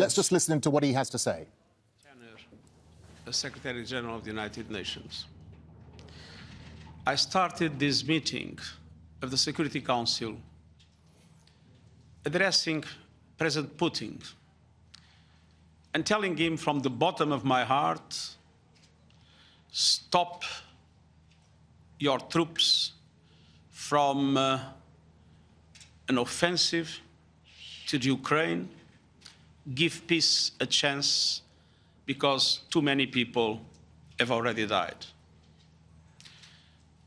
Let's just listen to what he has to say. The Secretary General of the United Nations. I started this meeting of the Security Council addressing President Putin and telling him from the bottom of my heart, stop your troops from an offensive to the Ukraine, give peace a chance, because too many people have already died.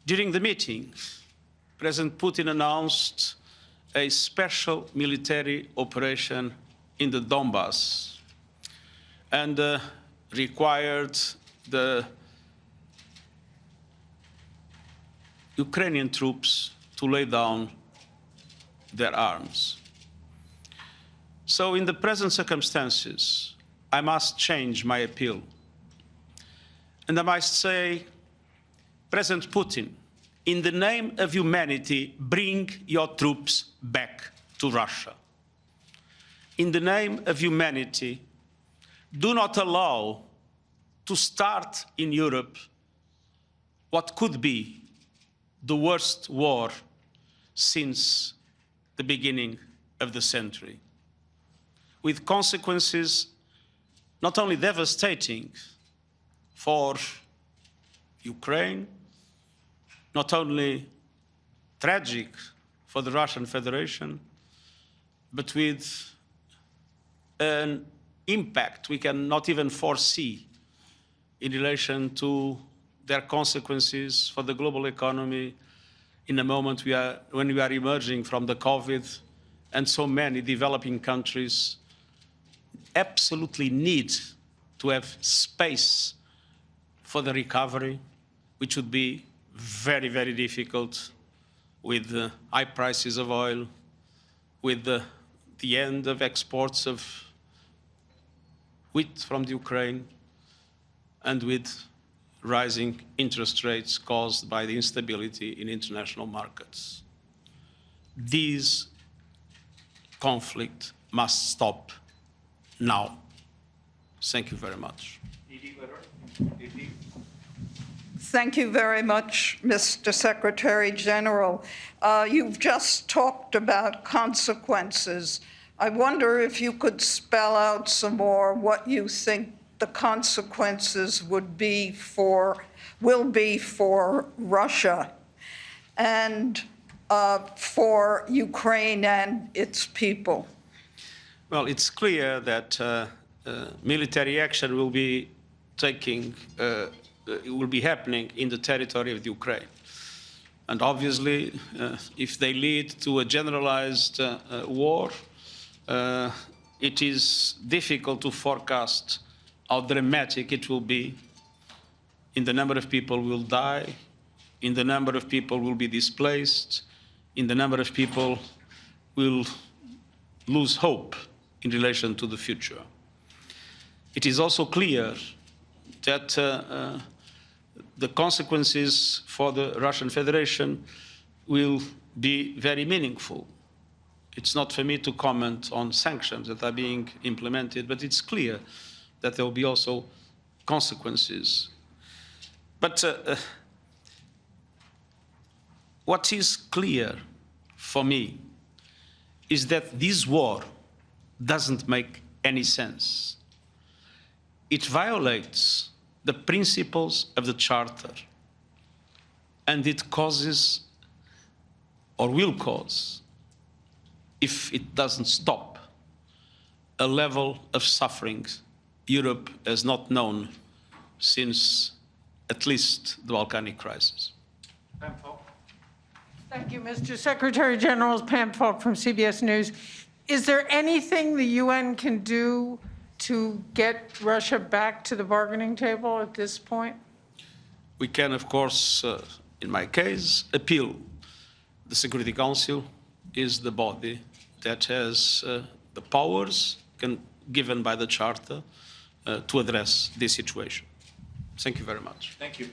During the meeting, President Putin announced a special military operation in the Donbass and required the Ukrainian troops to lay down their arms. So in the present circumstances, I must change my appeal. And I must say, President Putin, in the name of humanity, bring your troops back to Russia. In the name of humanity, do not allow to start in Europe what could be the worst war since the beginning of the century, with consequences not only devastating for Ukraine, not only tragic for the Russian Federation, but with an impact we cannot even foresee in relation to their consequences for the global economy in a moment when we are emerging from the COVID, and so many developing countries absolutely need to have space for the recovery, which would be very, very difficult with the high prices of oil, with the end of exports of wheat from the Ukraine, and with rising interest rates caused by the instability in international markets. This conflict must stop now. Thank you very much. Thank you very much, Mr. Secretary General. You've just talked about consequences. I wonder if you could spell out some more what you think the consequences will be for Russia and for Ukraine and its people. Well, it's clear that military action will be happening in the territory of the Ukraine. And obviously, if they lead to a generalized war, it is difficult to forecast how dramatic it will be in the number of people who will die, in the number of people who will be displaced, in the number of people who will lose hope in relation to the future. It is also clear that the consequences for the Russian Federation will be very meaningful. It's not for me to comment on sanctions that are being implemented, but it's clear that there will be also consequences. But what is clear for me is that this war doesn't make any sense. It violates the principles of the Charter, and it causes, or will cause, if it doesn't stop, a level of suffering Europe has not known since at least the volcanic crisis. Pam Falk. Thank you, Mr. Secretary General. Pam Falk from CBS News. Is there anything the UN can do to get Russia back to the bargaining table at this point? We can, of course, in my case, appeal. The Security Council is the body that has the powers given by the Charter to address this situation. Thank you very much. Thank you.